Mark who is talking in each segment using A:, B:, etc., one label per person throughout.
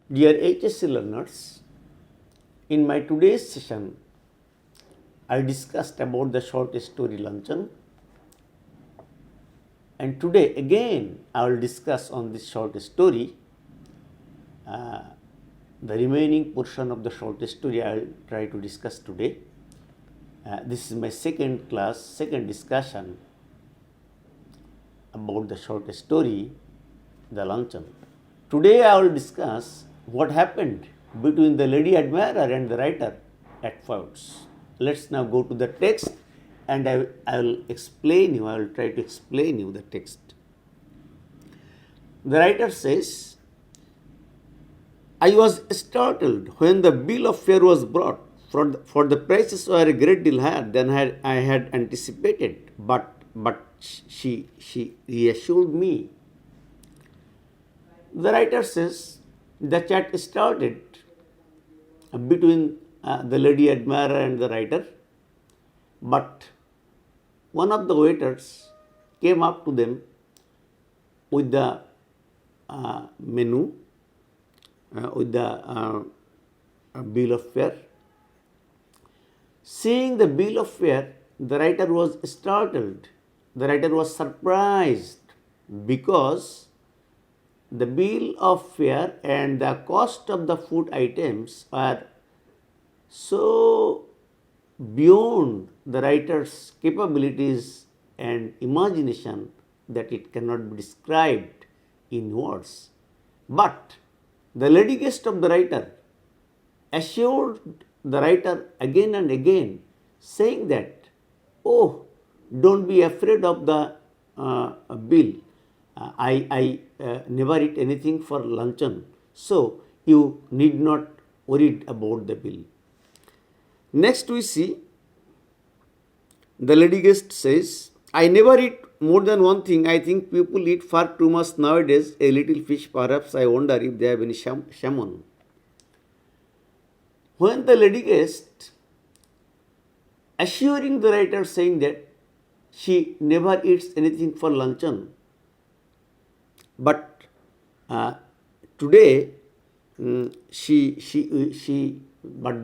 A: Dear HSC learners, in my today's session, I discussed about the short story luncheon, and today again I will discuss on this short story. The remaining portion of the short story I will try to discuss today. This is my second class, second discussion about the short story, the luncheon. Today I will discuss what happened between the lady admirer and the writer at Fouts. Let's now go to the text and I will explain you, I will try to explain you the text. The writer says, I was startled when the bill of fare was brought, for the prices were a great deal higher than I had anticipated, but she reassured me. The writer says the chat started between the lady admirer and the writer, but one of the waiters came up to them with the menu, with the bill of fare. Seeing the bill of fare, the writer was startled. The writer was surprised because the bill of fare and the cost of the food items are so beyond the writer's capabilities and imagination that it cannot be described in words. But the lady guest of the writer assured the writer again and again, saying that, oh, don't be afraid of the bill. I never eat anything for luncheon, so you need not worry about the bill. Next we see the lady guest says, I never eat more than one thing. I think people eat far too much nowadays. A little fish, perhaps. I wonder if they have any salmon. When the lady guest assuring the writer saying that she never eats anything for luncheon, but today but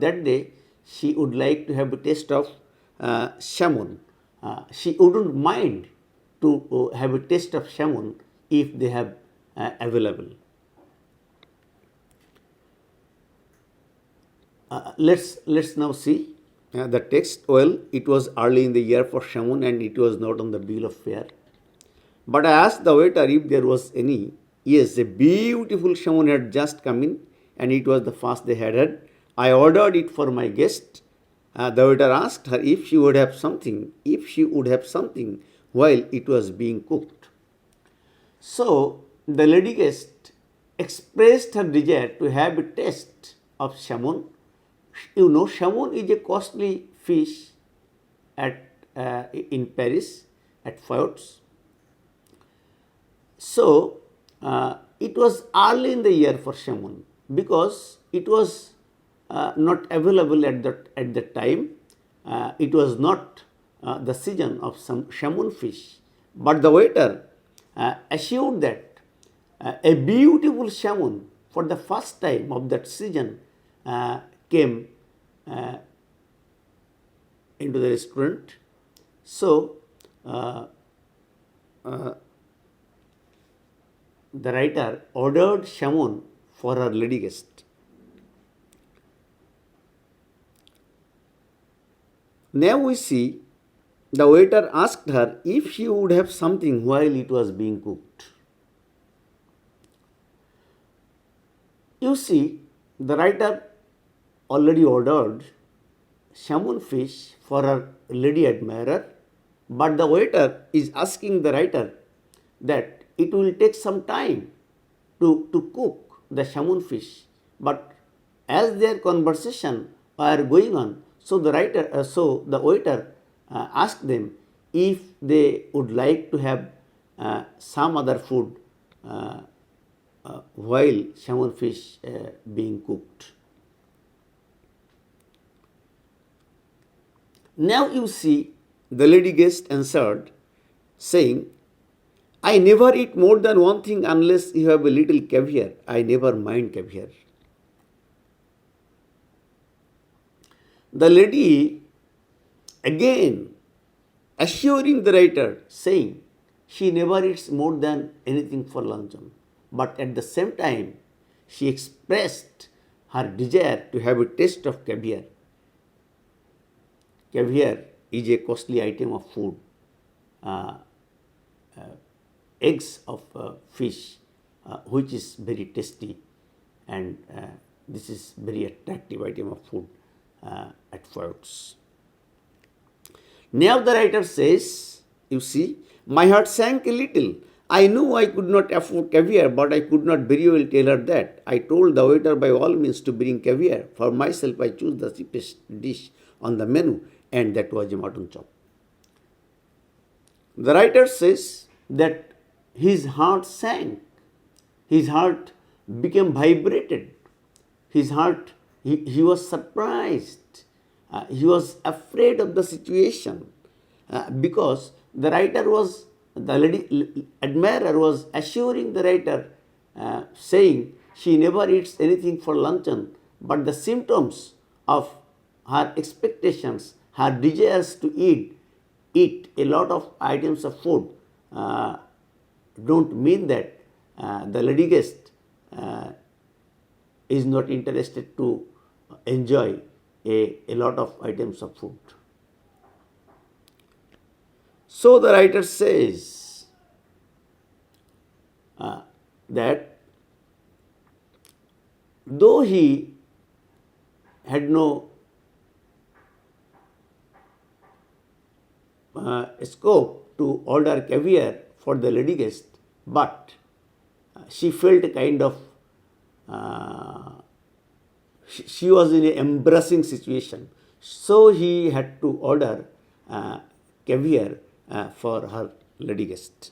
A: that day she would like to have a taste of salmon. She wouldn't mind to have a taste of salmon if they have available. Let's now see the text. Well, it was early in the year for salmon and it was not on the bill of fare. But I asked the waiter if there was any. Yes, a beautiful salmon had just come in and it was the first they had had. I ordered it for my guest. The waiter asked her if she would have something, while it was being cooked. So the lady guest expressed her desire to have a taste of salmon. You know, salmon is a costly fish in Paris at Fouts. So it was early in the year for salmon because it was not available at that time. It was not the season of some salmon fish. But the waiter assured that a beautiful salmon for the first time of that season came into the restaurant. So the writer ordered salmon for her lady guest. Now we see the waiter asked her if she would have something while it was being cooked. You see, the writer already ordered salmon fish for her lady admirer, but the waiter is asking the writer that it will take some time to cook the salmon fish. But as their conversation are going on, so the waiter asked them if they would like to have some other food while salmon fish being cooked. Now you see the lady guest answered saying, I never eat more than one thing unless you have a little caviar. I never mind caviar. the lady again assuring the writer, saying she never eats more than anything for luncheon. But at the same time, she expressed her desire to have a taste of caviar. Caviar is a costly item of food. Uh, Eggs of fish, which is very tasty, and this is very attractive item of food at Fouts. Now the writer says, you see, my heart sank a little. I knew I could not afford caviar, but I could not very well tell her that. I told the waiter by all means to bring caviar. For myself, I chose the cheapest dish on the menu, and that was a mutton chop. The writer says that his heart sank, his heart became vibrated, his heart, he was surprised, he was afraid of the situation because the writer was, the lady admirer was assuring the writer, saying she never eats anything for luncheon, but the symptoms of her expectations, her desires to eat a lot of items of food don't mean that the lady guest is not interested to enjoy a lot of items of food. So the writer says that though he had no scope to order caviar for the lady guest, but she felt a kind of, she was in an embarrassing situation. So he had to order caviar for her lady guest.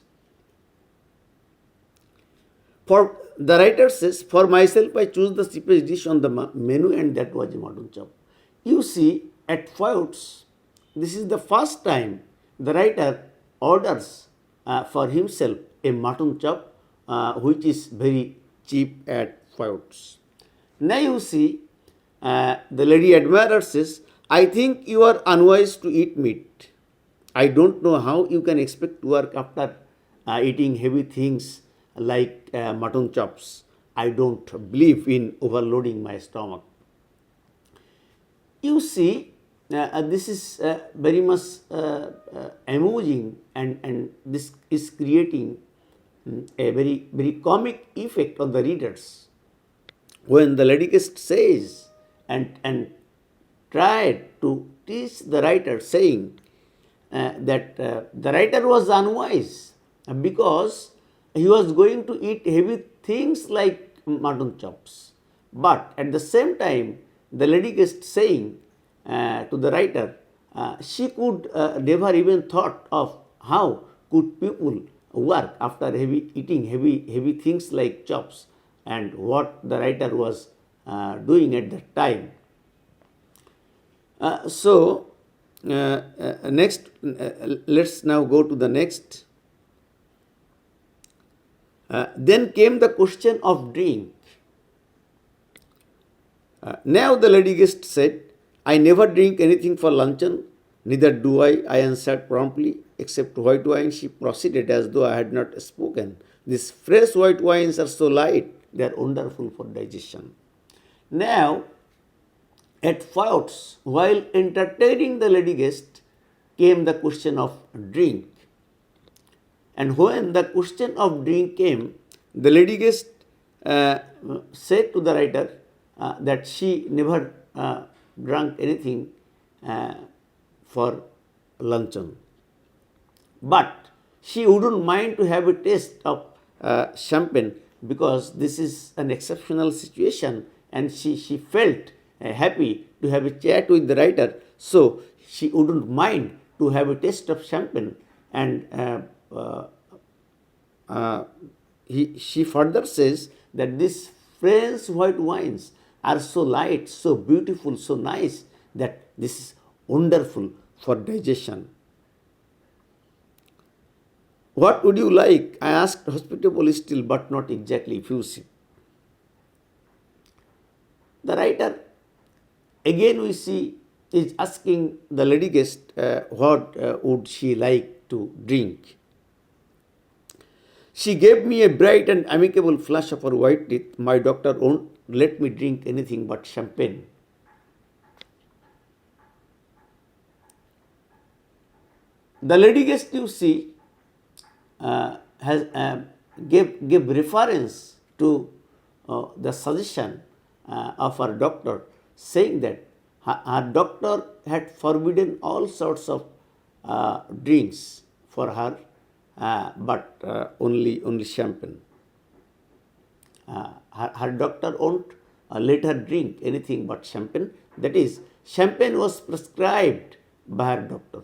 A: For the writer says, for myself, I choose the cheapest dish on the menu, and that was a mutton chop. You see, at Fouts, this is the first time the writer orders for himself a mutton chop, which is very cheap at Fouts. Now you see, the lady admirer says, I think you are unwise to eat meat. I don't know how you can expect to work after eating heavy things like mutton chops. I don't believe in overloading my stomach. You see, this is very much amusing, and this is creating a very comic effect on the readers. When the lady guest says and tried to teach the writer, saying that the writer was unwise because he was going to eat heavy things like mutton chops. But at the same time, the lady guest saying to the writer, she could never even thought of how could people work after eating heavy things like chops, and what the writer was doing at that time. Next, let's now go to the next. Then came the question of drink. Now the lady guest said, I never drink anything for luncheon, neither do I answered promptly, except white wine. She proceeded as though I had not spoken. These fresh white wines are so light, they are wonderful for digestion. Now, at Fouts, while entertaining the lady guest, came the question of drink. And when the question of drink came, the lady guest said to the writer that she never drank anything for luncheon. But she wouldn't mind to have a taste of champagne, because this is an exceptional situation, and she felt happy to have a chat with the writer, so she wouldn't mind to have a taste of champagne. And she further says that these French white wines are so light, so beautiful, so nice, that this is wonderful for digestion. What would you like? I asked hospitably still, but not exactly effusive. The writer, again we see is asking the lady guest what would she like to drink. She gave me a bright and amicable flash of her white teeth. My doctor won't let me drink anything but champagne. The lady guest, you see, has gave reference to the suggestion of her doctor, saying that her doctor had forbidden all sorts of drinks for her, but only champagne. Her doctor won't let her drink anything but champagne. That is, champagne was prescribed by her doctor.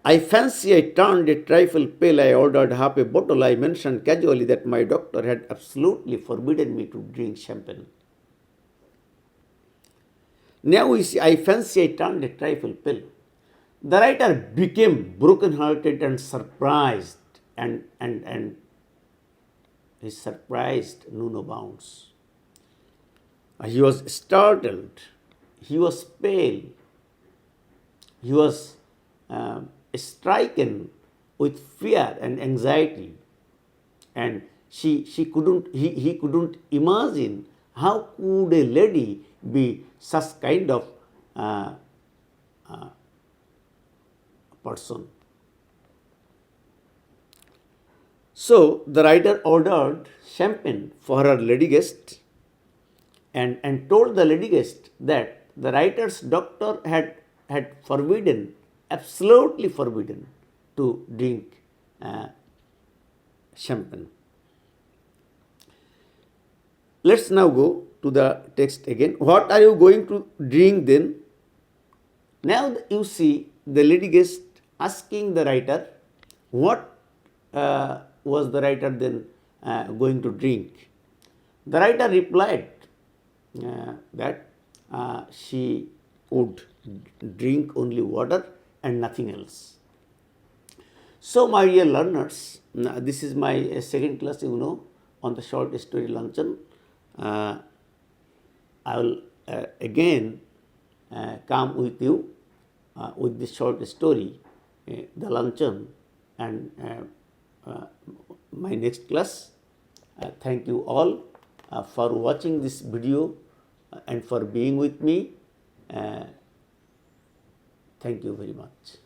A: I fancy I turned a trifle pale. I ordered half a bottle. I mentioned casually that my doctor had absolutely forbidden me to drink champagne. Now we see, I fancy I turned a trifle pale. The writer became broken-hearted and surprised, and his surprised knew no bounds. He was startled. He was pale. He was stricken with fear and anxiety, and he couldn't imagine how could a lady be such kind of person. So the writer ordered champagne for her lady guest, and told the lady guest that the writer's doctor had forbidden, absolutely forbidden, to drink champagne. Let's now go to the text again. What are you going to drink then? Now you see the lady guest asking the writer what was the writer then going to drink. The writer replied that she would drink only water and nothing else. So, my dear learners, this is my second class, on the short story luncheon. I will again come with you with this short story, the luncheon, and my next class. Thank you all for watching this video and for being with me. Thank you very much.